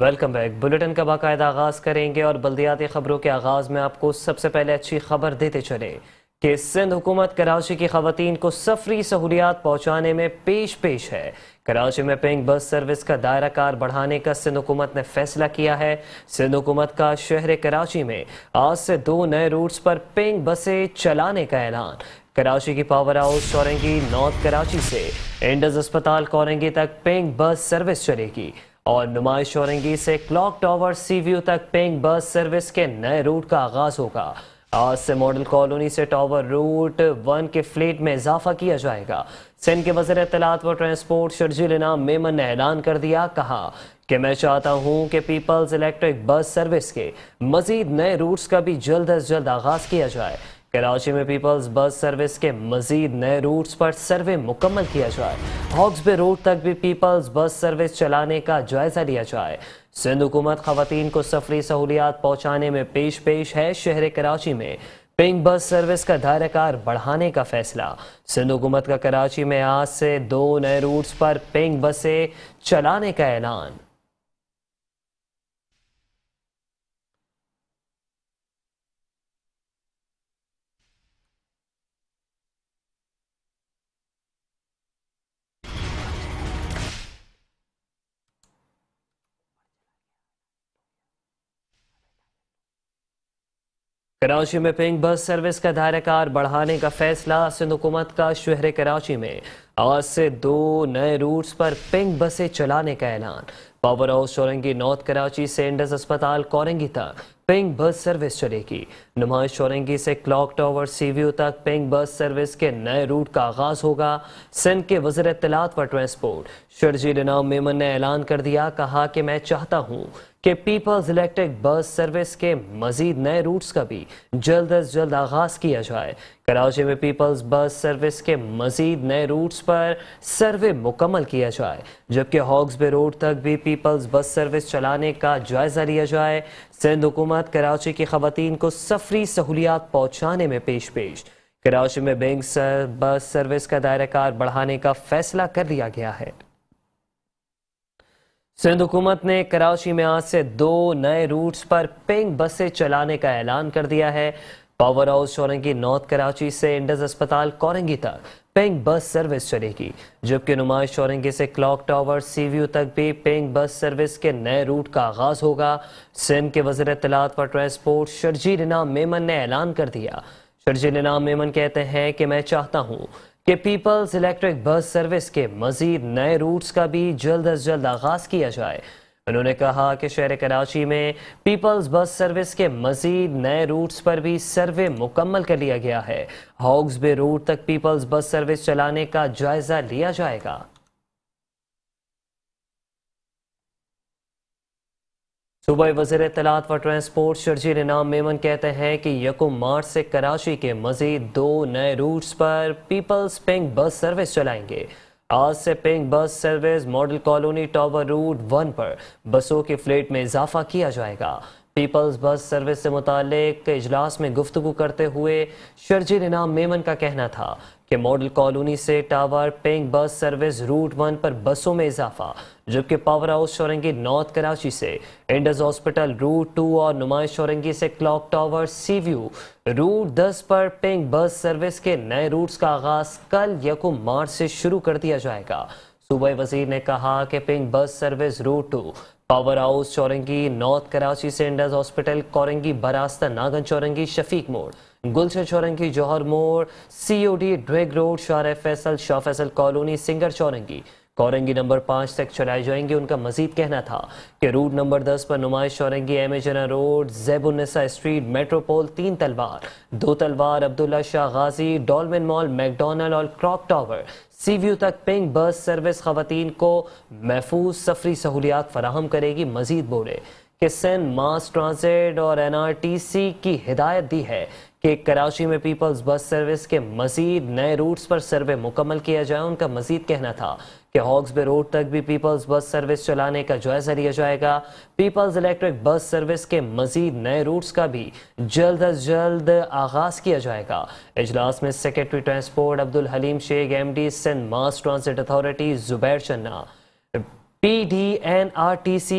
Welcome back. Bulletin کا باقاعدہ آغاز کریں گے اور بلدیاتی خبروں کے آغاز میں آپ کو سب سے پہلے اچھی خبر دیتے چلے کہ سندھ حکومت کراچی کی خواتین کو سفری سہولیات پہنچانے میں پیش ہے۔ کراچی میں پنک بس سروس کا دائرہ کار بڑھانے کا سندھ حکومت نے فیصلہ کیا ہے۔ سندھ حکومت کا شہر کراچی میں آج سے 2 نئے روٹس پر پنک بسیں چلانے کا اعلان۔ کراچی کی پاور ہاؤس چورنگی نارتھ کراچی سے انڈس اسپتال کورنگی تک پنک بس سروس چلے گی اور نمائش چورنگی سے کلاک ٹاور سی ویو تک پنک بس سروس کے نئے روٹ کا آغاز ہوگا۔ آج سے ماڈل کالونی سے ٹاور روٹ 1 کے فلیٹ میں اضافہ کیا جائے گا۔ سندھ کے وزیر اطلاعات و ٹرانسپورٹ شرجیل انعام میمن نے اعلان کر دیا، کہا کہ میں چاہتا ہوں کہ پیپلز الیکٹرک بس سروس کے مزید نئے روٹس کا بھی جلد از جلد آغاز کیا جائے۔ کراچی میں پیپلز بس سروس کے مزید نئے روٹس پر سروے مکمل کیا جائے۔ ہاکس بے روڈ تک بھی پیپلز بس سروس چلانے کا جائزہ لیا جائے۔ سندھ حکومت خواتین کو سفری سہولیات پہنچانے میں پیش ہے۔ شہر کراچی میں پنک بس سروس کا دائرہ کار بڑھانے کا فیصلہ۔ سندھ حکومت کا کراچی میں آج سے 2 نئے روٹس پر پنک بسیں چلانے کا اعلان۔ کراچی میں پنک بس سروس کا دائرہ کار بڑھانے کا فیصلہ۔ سندھ حکومت کا شہر کراچی میں آج سے 2 نئے روٹس پر پنک بسیں چلانے کا اعلان۔ پاور ہاؤس چورنگی نارتھ کراچی سے انڈس اسپتال کورنگی تک پنک بس سروس چلے گی۔ نمائش چورنگی سے کلاک ٹاور سی ویو تک پنک بس سروس کے نئے روٹ کا آغاز ہوگا۔ سندھ کے وزیر اطلاعات و ٹرانسپورٹ شرجیل انعام میمن نے اعلان کر دیا، کہا کہ میں چاہتا ہوں کہ پیپلز الیکٹرک بس سروس کے مزید نئے روٹس کا بھی جلد از جلد آغاز کیا جائے۔ کراچی میں پیپلز بس سروس کے مزید نئے روٹس پر سروے مکمل کیا جائے، جبکہ ہاکس بے روڈ تک بھی پیپلز بس سروس چلانے کا جائزہ لیا جائے۔ سندھ حکومت کراچی کی خواتین کو سفری سہولیات پہنچانے میں پیش۔ کراچی میں پنک بس سروس کا دائرہ کار بڑھانے کا فیصلہ کر لیا گیا ہے۔ سندھ حکومت نے کراچی میں آج سے 2 نئے روٹس پر پنک بسیں چلانے کا اعلان کر دیا ہے۔ پاور ہاؤس چورنگی نارتھ کراچی سے انڈس اسپتال کورنگی تک پنک بس سروس چلے گی، جبکہ نمائش چورنگی سے کلاک ٹاور سی ویو تک بھی پنک بس سروس کے نئے روٹ کا آغاز ہوگا۔ سندھ کے وزیر اطلاعات و ٹرانسپورٹ شرجیل انعام میمن نے اعلان کر دیا۔ شرجیل انعام میمن کہتے ہیں کہ میں چاہتا ہوں کہ پیپلز الیکٹرک بس سروس کے مزید نئے روٹس کا بھی جلد از جلد آغاز کیا جائے۔ انہوں نے کہا کہ شہر کراچی میں پیپلز بس سروس کے مزید نئے روٹس پر بھی سروے مکمل کر لیا گیا ہے۔ ہاکس بے روڈ تک پیپلز بس سروس چلانے کا جائزہ لیا جائے گا۔ صوبائی وزیر اطلاعات و ٹرانسپورٹ شرجیل انعام میمن کہتے ہیں کہ 1 مارچ سے کراچی کے مزید 2 نئے روٹس پر پیپلز پنک بس سروس چلائیں گے۔ آج سے pink bus service model colony tower route 1 پر بسوں کے فلیٹ میں اضافہ کیا جائے گا۔ پیپلز بس سروس سے متعلق اجلاس میں گفتگو کرتے ہوئے شرجیل انعام میمن کا کہنا تھا کہ ماڈل کالونی سے tower pink bus service route 1 پر بسوں میں اضافہ، جبکہ پاور ہاؤس چورنگی نارتھ کراچی سے انڈس ہاسپٹل روٹ 2 اور نمائش چورنگی سے clock tower sea view route 10 پر پنک بس سروس کے نئے روٹس کا آغاز کل 1 مارچ سے شروع کر دیا جائے گا۔ صوبائی وزیر نے کہا کہ pink bus service route 2 power house چورنگی نارتھ کراچی سے انڈس ہاسپٹل کورنگی براستہ ناگن چورنگی شفیق موڑ گلشن چورنگی جوہر موڑ C O D Drigh road Shah Faisal colony Singer چورنگی کورنگی نمبر 5 تک چلائی جائیں گے۔ ان کا مزید کہنا تھا کہ روٹ نمبر 10 پر نمائش چورنگی ایم اے جناح روڈ زیب النساء اسٹریٹ میٹروپول 3 تلوار 2 تلوار عبداللہ شاہ غازی ڈولمن مال میک ڈونلڈ اور کلاک ٹاور سی ویو تک پنک بس سروس خواتین کو محفوظ سفری سہولیات فراہم کرے گی۔ مزید بولے کہ سندھ ماس ٹرانزٹ اور این آر ٹی سی کی ہدایت دی ہے کہ کراچی میں پیپلز بس سروس کے مزید نئے روٹس پر سروے مکمل کیا جائے۔ ان کا مزید کہنا تھا کہ ہاکس بے روڈ تک بھی پیپلز بس سروس چلانے کا جائزہ لیا جائے گا۔ پیپلز الیکٹرک بس سروس کے مزید نئے روٹس کا بھی جلد از جلد آغاز کیا جائے گا۔ اجلاس میں secretary transport Abdul Haleem Shaikh, M D Sindh mass transit authority Zubair Channa, PDNRTC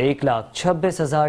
1,26,000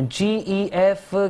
GEF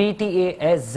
PTASZ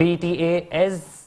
PTASZ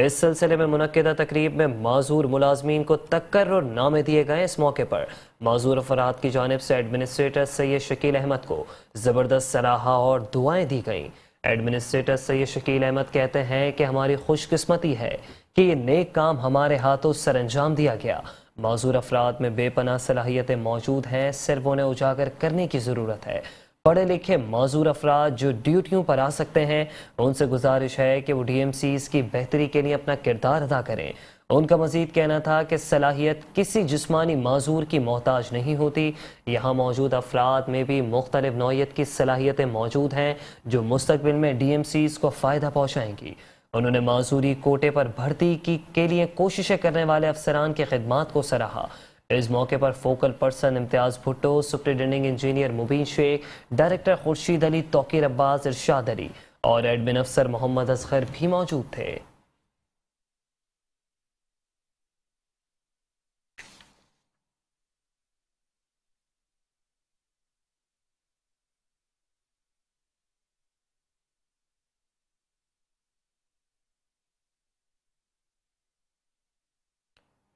اس سلسلے میں منعقدہ تقریب میں معذور ملازمین کو تقرر نامے دیے گئے۔ اس موقع پر معذور افراد کی جانب سے ایڈمنسٹریٹر سید شکیل احمد کو زبردست صلاحہ اور دعائیں دی گئیں۔ ایڈمنسٹریٹر سید شکیل احمد کہتے ہیں کہ ہماری خوش قسمتی ہے کہ یہ نیک کام ہمارے ہاتھوں سر انجام دیا گیا۔ معذور افراد میں بے پناہ صلاحیتیں موجود ہیں، صرف انہیں اجاگر کرنے کی ضرورت ہے۔ پڑھے لکھے معذور افراد جو ڈیوٹیوں پر آ سکتے ہیں، ان سے گزارش ہے کہ وہ ڈی ایم سیز کی بہتری کے لیے اپنا کردار ادا کریں۔ ان کا مزید کہنا تھا کہ صلاحیت کسی جسمانی معذور کی محتاج نہیں ہوتی، یہاں موجود افراد میں بھی مختلف نوعیت کی صلاحیتیں موجود ہیں جو مستقبل میں ڈی ایم سیز کو فائدہ پہنچائیں گی۔ انہوں نے معذوری کوٹے پر بھرتی کے لیے کوششیں کرنے والے افسران کی خدمات کو سراہا۔ اس موقع پر فوکل پرسن امتیاز بھٹو، سپرنٹینڈنگ انجینئر مبین شیخ، ڈائریکٹر خورشید علی، توقیر عباس، ارشاد علی اور ایڈمن افسر محمد اصغر بھی موجود تھے۔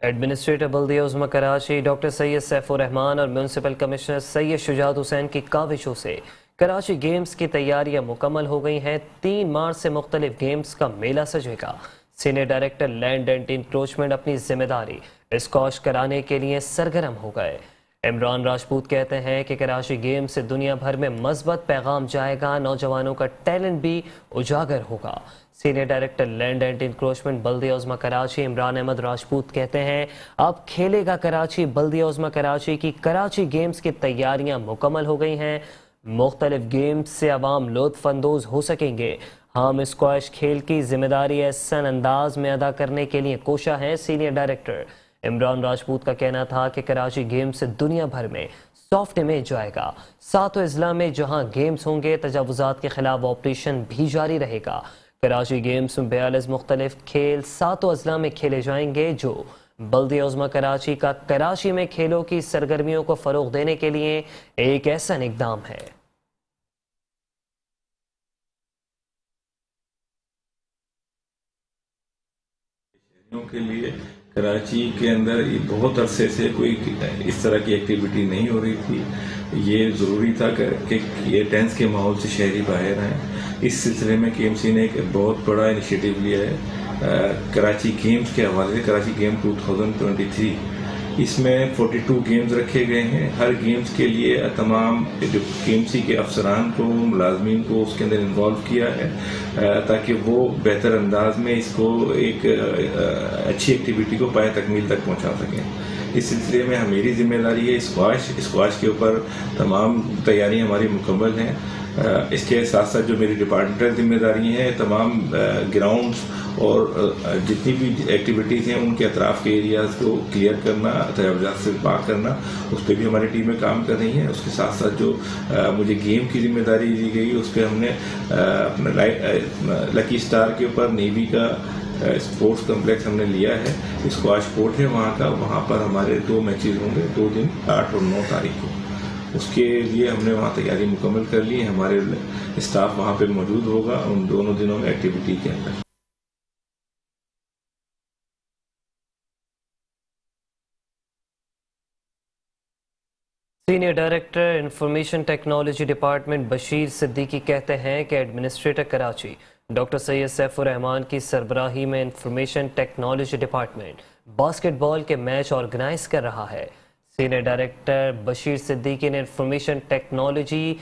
ایڈمنسٹریٹر بلدیہ عظمی کراچی ڈاکٹر سید سیف الرحمان اور میونسپل کمشنر سید شجاعت حسین کی کاوشوں سے کراچی گیمز کی تیاریاں مکمل ہو گئی ہیں۔ 3 مارچ سے مختلف گیمز کا میلہ سجے گا۔ Senior director land and encroachment اپنی ذمہ داری اسکواش کرانے کے لیے سرگرم ہو گئے۔ عمران راجپوت کہتے ہیں کہ کراچی گیم سے دنیا بھر میں مثبت پیغام جائے گا، نوجوانوں کا ٹیلنٹ بھی اجاگر ہوگا۔ Senior director land and encroachment بلدیہ عظمی کراچی عمران احمد راجپوت کہتے ہیں اب کھیلے گا کراچی۔ بلدیہ عظمی کراچی کی کراچی گیمز کی تیاریاں مکمل ہو گئی ہیں۔ مختلف گیمز سے عوام لطف اندوز ہو سکیں گے۔ ہم اسکواش کھیل کی ذمہ داری احسن انداز میں ادا کرنے کے لیے کوشاں ہیں۔ سینئر ڈائریکٹر عمران راجپوت کا کہنا تھا کہ کراچی گیمز سے دنیا بھر میں سافٹ امیج جائے گا۔ 7 اضلاع میں جہاں گیمز ہوں گے، تجاوزات کے خلاف آپریشن بھی جاری رہے گا۔ کراچی گیمز میں 42 مختلف کھیل 7 اضلاع میں کھیلے جائیں گے، جو بلدیہ عظمی کراچی کا کراچی میں کھیلوں کی سرگرمیوں کو فروغ دینے کے لیے ایک احسن اقدام ہے۔ کے لیے کراچی کے اندر بہت عرصے سے کوئی اس طرح کی ایکٹیویٹی نہیں ہو رہی تھی۔ یہ ضروری تھا کہ یہ ٹینس کے ماحول سے شہری باہر آئیں۔ اس سلسلے میں کے ایم سی نے ایک بہت بڑا انیشیٹو لیا ہے کراچی گیمز کے حوالے سے، کراچی گیم 2023۔ اس میں 42 گیمز رکھے گئے ہیں۔ ہر گیمز کے لیے تمام جو کے ایم سی کے افسران کو، ملازمین کو اس کے اندر انوالو کیا ہے تاکہ وہ بہتر انداز میں اس کو ایک اچھی ایکٹیویٹی کو پائے تکمیل تک پہنچا سکیں۔ اس سلسلے میں میری ذمہ داری ہے اسکواش کے اوپر تمام تیاریاں ہماری مکمل ہیں۔ اس کے ساتھ ساتھ جو میری ڈپارٹمنٹل ذمہ داری ہیں، تمام گراؤنڈز اور جتنی بھی ایکٹیویٹیز ہیں ان کے اطراف کے ایریاز کو کلیئر کرنا، تجاوزات سے پاک کرنا، اس پہ بھی ہماری ٹیمیں کام کر رہی ہیں۔ اس کے ساتھ ساتھ جو مجھے گیم کی ذمہ داری دی گئی، اس پہ ہم نے اپنا لکی اسٹار کے اوپر نیوی کا اسپورٹس کمپلیکس ہم نے لیا ہے، اسکواش کورٹ ہے وہاں کا، وہاں پر ہمارے 2 میچز ہوں گے 2 دن 8 اور 9 تاریخ کو۔ اس کے لیے ہم نے وہاں تیاری مکمل کر لی ہے، ہمارے اسٹاف وہاں پہ موجود ہوگا ان دونوں دنوں میں ایکٹیویٹی کے اندر۔ Senior director information technology department Bashir Siddiqui کہتے ہیں کہ ایڈمنسٹریٹر کراچی ڈاکٹر سید سیف الرحمان کی سربراہی میں information technology department basketball کے میچ آرگنائز کر رہا ہے۔ سینئر ڈائریکٹر بشیر صدیقی نے انفارمیشن ٹیکنالوجی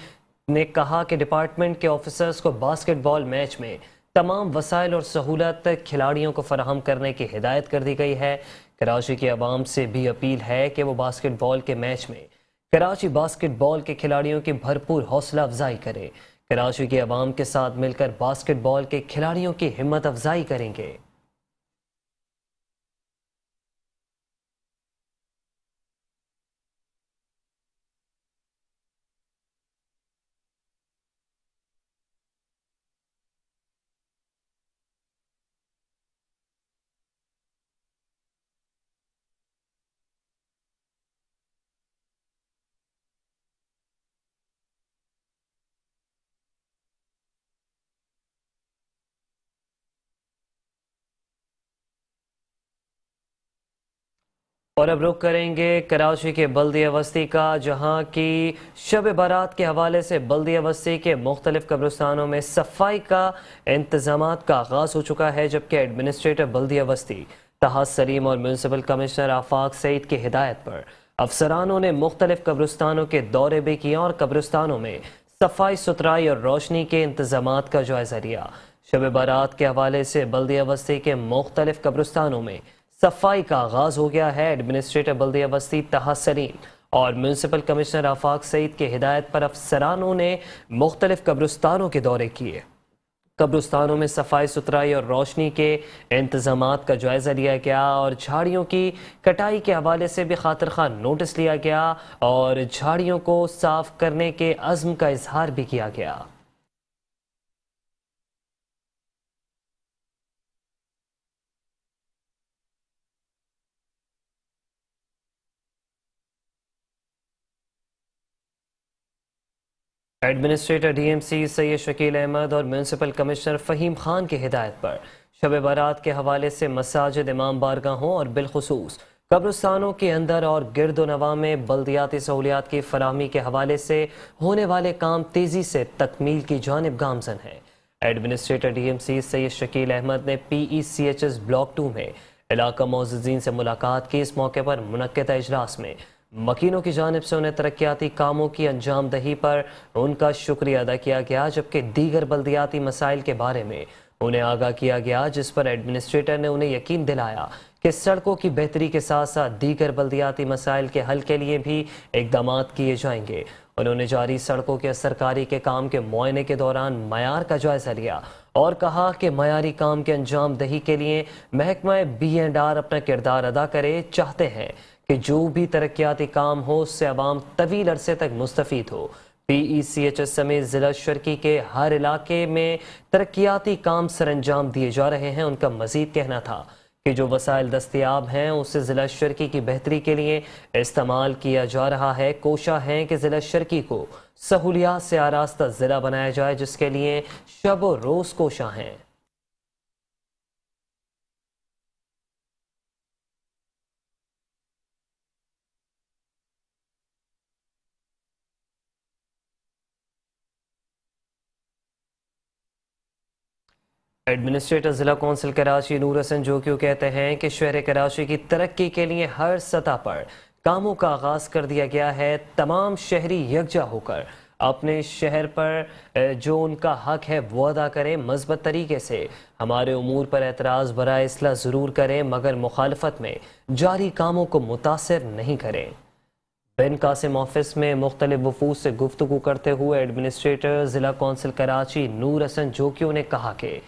نے کہا کہ ڈپارٹمنٹ کے آفیسرز کو باسکٹ بال میچ میں تمام وسائل اور سہولت کھلاڑیوں کو فراہم کرنے کی ہدایت کر دی گئی ہے۔ کراچی کے عوام سے بھی اپیل ہے کہ وہ باسکٹ بال کے میچ میں کراچی باسکٹ بال کے کھلاڑیوں کی بھرپور حوصلہ افزائی کرے۔ کراچی کے عوام کے ساتھ مل کر باسکٹ بال کے کھلاڑیوں کی ہمت افزائی کریں گے۔ اور اب رخ کریں گے کراچی کے بلدیہ وسطی کا، جہاں کی شب بارات کے حوالے سے بلدیہ وسطی کے مختلف قبرستانوں میں صفائی کا انتظامات کا آغاز ہو چکا ہے، جبکہ ایڈمنسٹریٹر بلدیہ وسطی طاہر سلیم اور میونسپل کمشنر آفاق سعید کی ہدایت پر افسرانوں نے مختلف قبرستانوں کے دورے بھی کیے اور قبرستانوں میں صفائی ستھرائی اور روشنی کے انتظامات کا جائزہ لیا۔ شب بارات کے حوالے سے بلدیہ وسطی کے مختلف قبرستانوں میں صفائی کا آغاز ہو گیا ہے۔ ایڈمنسٹریٹر بلدیہ وسطی طاہر سلیم اور میونسپل کمشنر آفاق سعید کی ہدایت پر افسرانوں نے مختلف قبرستانوں کے دورے کیے۔ قبرستانوں میں صفائی ستھرائی اور روشنی کے انتظامات کا جائزہ لیا گیا اور جھاڑیوں کی کٹائی کے حوالے سے بھی خاطر خواہ نوٹس لیا گیا اور جھاڑیوں کو صاف کرنے کے عزم کا اظہار بھی کیا گیا۔ ایڈمنسٹریٹر ڈی ایم سی سید شکیل احمد اور میونسپل کمشنر فہیم خان کی ہدایت پر شب بارات کے حوالے سے مساجد، امام بارگاہوں اور بالخصوص قبرستانوں کے اندر اور گرد و نواح میں بلدیاتی سہولیات کی فراہمی کے حوالے سے ہونے والے کام تیزی سے تکمیل کی جانب گامزن ہے۔ ایڈمنسٹریٹر ڈی ایم سی سید شکیل احمد نے پی ای سی ایچ ایس بلاک 2 میں علاقہ معززین سے ملاقات کی۔ اس موقع پر منعقدہ اجلاس میں مکینوں کی جانب سے انہیں ترقیاتی کاموں کی انجام دہی پر ان کا شکریہ ادا کیا گیا، جبکہ دیگر بلدیاتی مسائل کے بارے میں انہیں آگاہ کیا گیا، جس پر ایڈمنسٹریٹر نے انہیں یقین دلایا کہ سڑکوں کی بہتری کے ساتھ ساتھ دیگر بلدیاتی مسائل کے حل کے لیے بھی اقدامات کیے جائیں گے۔ انہوں نے جاری سڑکوں کے سرکاری کے کام کے معائنے کے دوران معیار کا جائزہ لیا اور کہا کہ معیاری کام کے انجام دہی کے لیے محکمہ B&R اپنا کردار ادا کرے، چاہتے ہیں کہ جو بھی ترقیاتی کام ہو اس سے عوام طویل عرصے تک مستفید ہو۔ پی ای سی ایچ ایس سمیت ضلع شرقی کے ہر علاقے میں ترقیاتی کام سر انجام دیے جا رہے ہیں۔ ان کا مزید کہنا تھا کہ جو وسائل دستیاب ہیں اسے ضلع شرقی کی بہتری کے لیے استعمال کیا جا رہا ہے۔ کوشاں ہیں کہ ضلع شرقی کو سہولیات سے آراستہ ضلع بنایا جائے، جس کے لیے شب و روز کوشاں ہیں۔ ایڈمنسٹریٹر ضلع کونسل کراچی نور حسن جوکیو کہتے ہیں کہ شہر کراچی کی ترقی کے لیے ہر سطح پر کاموں کا آغاز کر دیا گیا ہے۔ تمام شہری یکجا ہو کر اپنے شہر پر جو ان کا حق ہے وہ ادا کریں، مثبت طریقے سے ہمارے امور پر اعتراض برائے اصلاح ضرور کریں، مگر مخالفت میں جاری کاموں کو متاثر نہیں کریں۔ بن قاسم آفس میں مختلف وفود سے گفتگو کرتے ہوئے ایڈمنسٹریٹر ضلع کونسل کراچی نور حسن جوکیو نے کہا کہ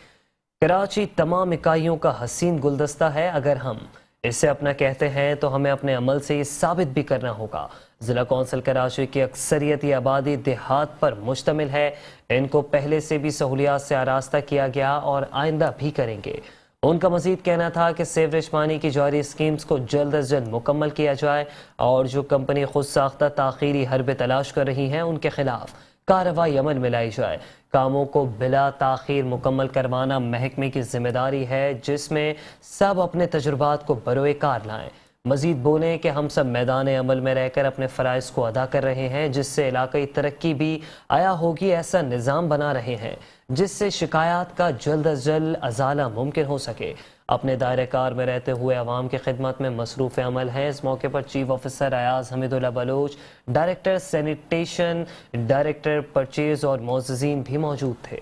کراچی تمام اکائیوں کا حسین گلدستہ ہے۔ اگر ہم اسے اپنا کہتے ہیں تو ہمیں اپنے عمل سے یہ ثابت بھی کرنا ہوگا۔ ضلع کونسل کراچی کی اکثریتی آبادی دیہات پر مشتمل ہے، ان کو پہلے سے بھی سہولیات سے آراستہ کیا گیا اور آئندہ بھی کریں گے۔ ان کا مزید کہنا تھا کہ سیوریج پانی کی جاری اسکیمز کو جلد از جلد مکمل کیا جائے اور جو کمپنی خود ساختہ تاخیری حربے تلاش کر رہی ہیں ان کے خلاف کارروائی عمل میں لائی جائے۔ کاموں کو بلا تاخیر مکمل کروانا محکمے کی ذمہ داری ہے، جس میں سب اپنے تجربات کو بروئے کار لائیں۔ مزید بولیں کہ ہم سب میدان عمل میں رہ کر اپنے فرائض کو ادا کر رہے ہیں، جس سے علاقائی ترقی بھی آیا ہوگی۔ ایسا نظام بنا رہے ہیں جس سے شکایات کا جلد از جلد ازالہ ممکن ہو سکے۔ اپنے دائرہ کار میں رہتے ہوئے عوام کی خدمت میں مصروف عمل ہیں۔ اس موقع پر chief officer Ayaz Hameed Ullah Baloch, director sanitation, director purchase اور معززین بھی موجود تھے۔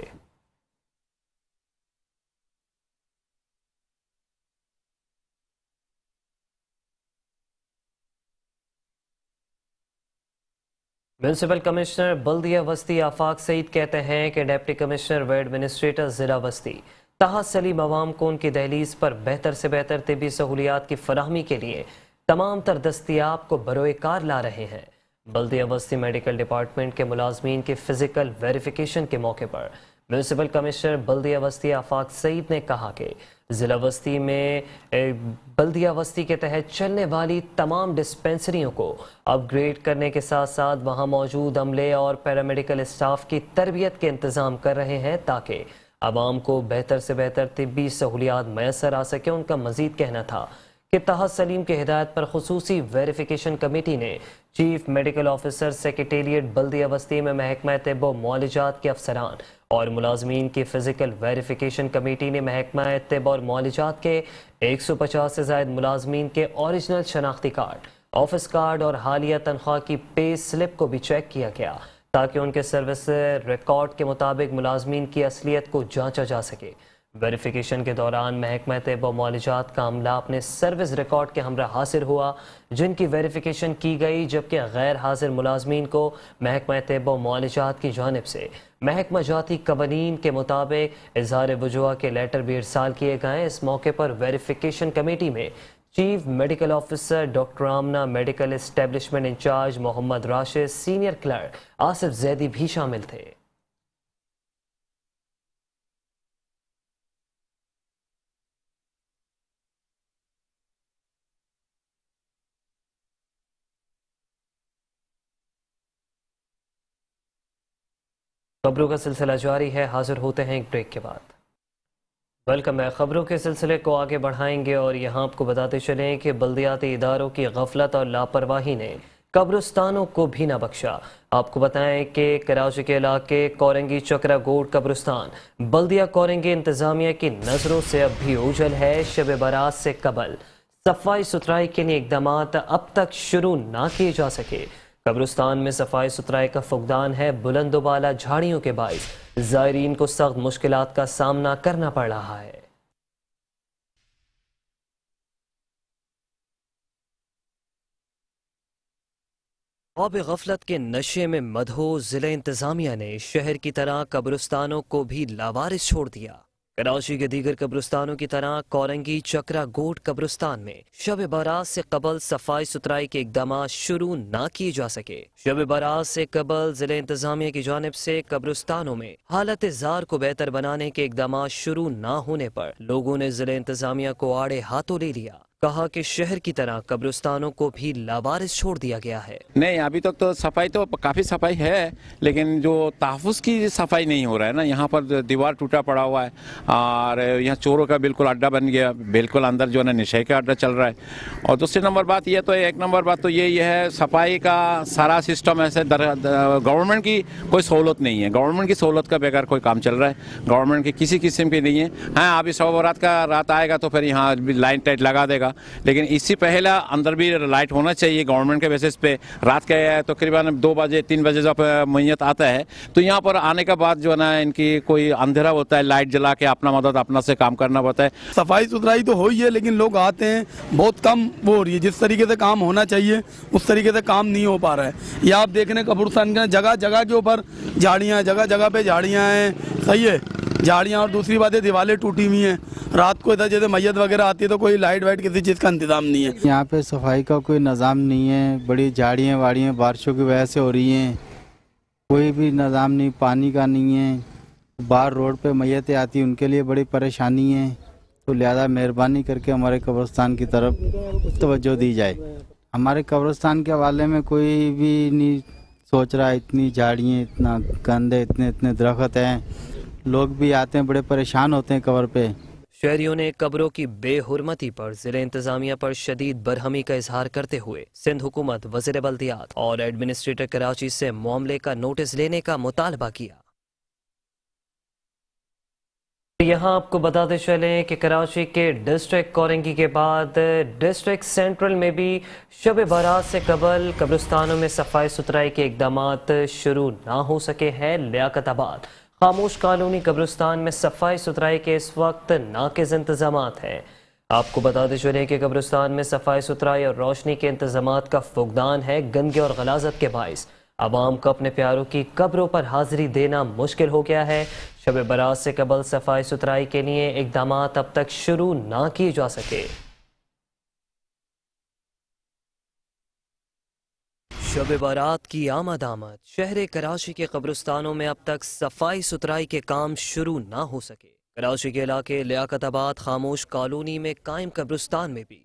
میونسپل کمشنر بلدیہ وسطی آفاق سعید کہتے ہیں کہ ڈپٹی کمشنر و ایڈمنسٹریٹر ضلع وسطی طاہر سلیم عوام کو ان کی دہلیز پر بہتر سے بہتر طبی سہولیات کی فراہمی کے لیے تمام تر دستیاب کو بروئے کار لا رہے ہیں۔ بلدیہ وسطی میڈیکل ڈپارٹمنٹ کے ملازمین کے فزیکل ویریفیکیشن کے موقع پر میونسپل کمشنر بلدیہ وسطی آفاق سعید نے کہا کہ ضلع وسطی میں بلدیہ وسطی کے تحت چلنے والی تمام ڈسپنسریوں کو اپ گریڈ کرنے کے ساتھ ساتھ وہاں موجود عملے اور پیرامیڈیکل اسٹاف کی تربیت کے انتظام کر رہے ہیں تاکہ عوام کو بہتر سے بہتر طبی سہولیات میسر آ سکے۔ ان کا مزید کہنا تھا کہ طه سلیم کی ہدایت پر خصوصی ویریفیکیشن کمیٹی نے چیف میڈیکل آفیسر سیکریٹریٹ بلدیہ وسطی میں محکمہ طب و معالجات کے افسران اور ملازمین کی فزیکل ویریفیکیشن کمیٹی نے محکمہ طب اور معالجات کے 150 سے زائد ملازمین کے اوریجنل شناختی کارڈ، آفس کارڈ اور حالیہ تنخواہ کی پے سلپ کو بھی چیک کیا گیا تاکہ ان کے سروس ریکارڈ کے مطابق ملازمین کی اصلیت کو جانچا جا سکے۔ ویریفیکیشن کے دوران محکمہ طب و معالجات کا عملہ اپنے سروس ریکارڈ کے ہمراہ حاضر ہوا جن کی ویریفیکیشن کی گئی، جبکہ غیر حاضر ملازمین کو محکمہ طب و معالجات کی جانب سے محکمہ جاتی قوانین کے مطابق اظہار وجوہ کے لیٹر بھی ارسال کیے گئے۔ اس موقع پر ویریفیکیشن کمیٹی میں chief medical officer doctor Amna, medical establishment incharge Muhammad Rashid, senior clerk Asif Zaidi بھی شامل تھے۔ خبروں کا سلسلہ جاری ہے، حاضر ہوتے ہیں ایک بریک کے بعد۔ ویلکم ہے، خبروں کے سلسلے کو آگے بڑھائیں گے اور یہاں آپ کو بتاتے چلیں کہ بلدیاتی اداروں کی غفلت اور لاپرواہی نے قبرستانوں کو بھی نہ بخشا۔ آپ کو بتائیں کہ کراچی کے علاقے کورنگی چکرا گوڑ قبرستان بلدیہ کورنگی انتظامیہ کی نظروں سے اب بھی اوجھل ہے۔ شب برات سے قبل صفائی ستھرائی کے لیے اقدامات اب تک شروع نہ کیے جا سکے۔ قبرستان میں صفائی ستھرائی کا فقدان ہے، بلند و بالا جھاڑیوں کے باعث زائرین کو سخت مشکلات کا سامنا کرنا پڑ رہا ہے۔ خواب غفلت کے نشے میں مدہوش ضلع انتظامیہ نے شہر کی طرح قبرستانوں کو بھی لاوارث چھوڑ دیا۔ کراچی کے دیگر قبرستانوں کی طرح کورنگی چکرا گوٹ قبرستان میں شب برات سے قبل صفائی ستھرائی کے اقدامات شروع نہ کیے جا سکے۔ شب برات سے قبل ضلع انتظامیہ کی جانب سے قبرستانوں میں حالت زار کو بہتر بنانے کے اقدامات شروع نہ ہونے پر لوگوں نے ضلع انتظامیہ کو آڑے ہاتھوں لے لیا۔ کہا کہ شہر کی طرح قبرستانوں کو بھی لاوارث چھوڑ دیا گیا ہے۔ نہیں، ابھی تک تو صفائی تو کافی صفائی ہے، لیکن جو تحفظ کی صفائی نہیں ہو رہا ہے نا، یہاں پر دیوار ٹوٹا پڑا ہوا ہے اور یہاں چوروں کا بالکل اڈا بن گیا، بالکل اندر جو ہے نا نشے کا اڈا چل رہا ہے۔ اور دوسری نمبر بات یہ تو ایک نمبر بات تو یہ ہے صفائی کا سارا سسٹم ایسے گورنمنٹ کی کوئی سہولت نہیں ہے، گورنمنٹ کی سہولت کا بغیر کوئی کام چل رہا ہے، گورنمنٹ کی کسی قسم کی نہیں ہے۔ ہاں، ابھی شب برات کا رات آئے گا تو پھر یہاں لائن ٹائٹ لگا دے گا، لیکن اس سے پہلے اندر بھی لائٹ ہونا چاہیے گورنمنٹ کے بیسس پہ۔ رات کے تقریباً 2 بجے 3 بجے جب میت آتا ہے تو یہاں پر آنے کے بعد جو ہے نا ان کی کوئی اندھیرا ہوتا ہے، لائٹ جلا کے اپنا مدد اپنا سے کام کرنا پڑتا ہے۔ صفائی ستھرائی تو ہو ہی ہے، لیکن لوگ آتے ہیں بہت کم وہ ہو رہی ہے، جس طریقے سے کام ہونا چاہیے اس طریقے سے کام نہیں ہو پا رہا ہے۔ یہ آپ دیکھ رہے ہیں قبرستان کے جگہ جگہ کے اوپر جھاڑیاں، جگہ جگہ پہ جھاڑیاں ہیں، صحیح ہے جھاڑیاں، اور دوسری بات ہے دیوالیں ٹوٹی ہوئی ہیں۔ رات کو ادھر جیسے میت وغیرہ آتی ہے تو کوئی لائٹ وائٹ کسی چیز کا انتظام نہیں ہے۔ یہاں پہ صفائی کا کوئی نظام نہیں ہے، بڑی جھاڑیاں واڑیاں بارشوں کی وجہ سے ہو رہی ہیں، کوئی بھی نظام نہیں، پانی کا نہیں ہے۔ باہر روڈ پہ میتیں آتی ہیں، ان کے لیے بڑی پریشانی ہے، تو لہذا مہربانی کر کے ہمارے قبرستان کی طرف توجہ دی جائے۔ ہمارے قبرستان کے حوالے میں کوئی بھی نہیں سوچ رہا، اتنی جھاڑیاں، اتنا گند ہے، اتنے درخت ہیں، لوگ بھی آتے ہیں بڑے پریشان ہوتے ہیں قبر پہ۔ شہریوں نے قبروں کی بے حرمتی پر ضلع انتظامیہ پر شدید برہمی کا اظہار کرتے ہوئے سندھ حکومت، وزیر بلدیات اور ایڈمنسٹریٹر کراچی سے معاملے کا نوٹس لینے کا مطالبہ کیا۔ یہاں آپ کو بتاتے چلیں کہ کراچی کے ڈسٹرکٹ کورنگی کے بعد ڈسٹرکٹ سینٹرل میں بھی شب برات سے قبل قبرستانوں میں صفائی ستھرائی کے اقدامات شروع نہ ہو سکے ہیں۔ لیاقت آباد خاموش کالونی قبرستان میں صفائی ستھرائی کے اس وقت ناقص انتظامات ہیں۔ آپ کو بتاتے چلیں کہ قبرستان میں صفائی ستھرائی اور روشنی کے انتظامات کا فقدان ہے۔ گندگی اور غلاظت کے باعث عوام کو اپنے پیاروں کی قبروں پر حاضری دینا مشکل ہو گیا ہے۔ شب برات سے قبل صفائی ستھرائی کے لیے اقدامات اب تک شروع نہ کیے جا سکے۔ شب برات کی آمد شہر کراچی کے قبرستانوں میں اب تک صفائی ستھرائی کے کام شروع نہ ہو سکے۔ کراچی کے علاقے لیاقت آباد خاموش کالونی میں قائم قبرستان میں بھی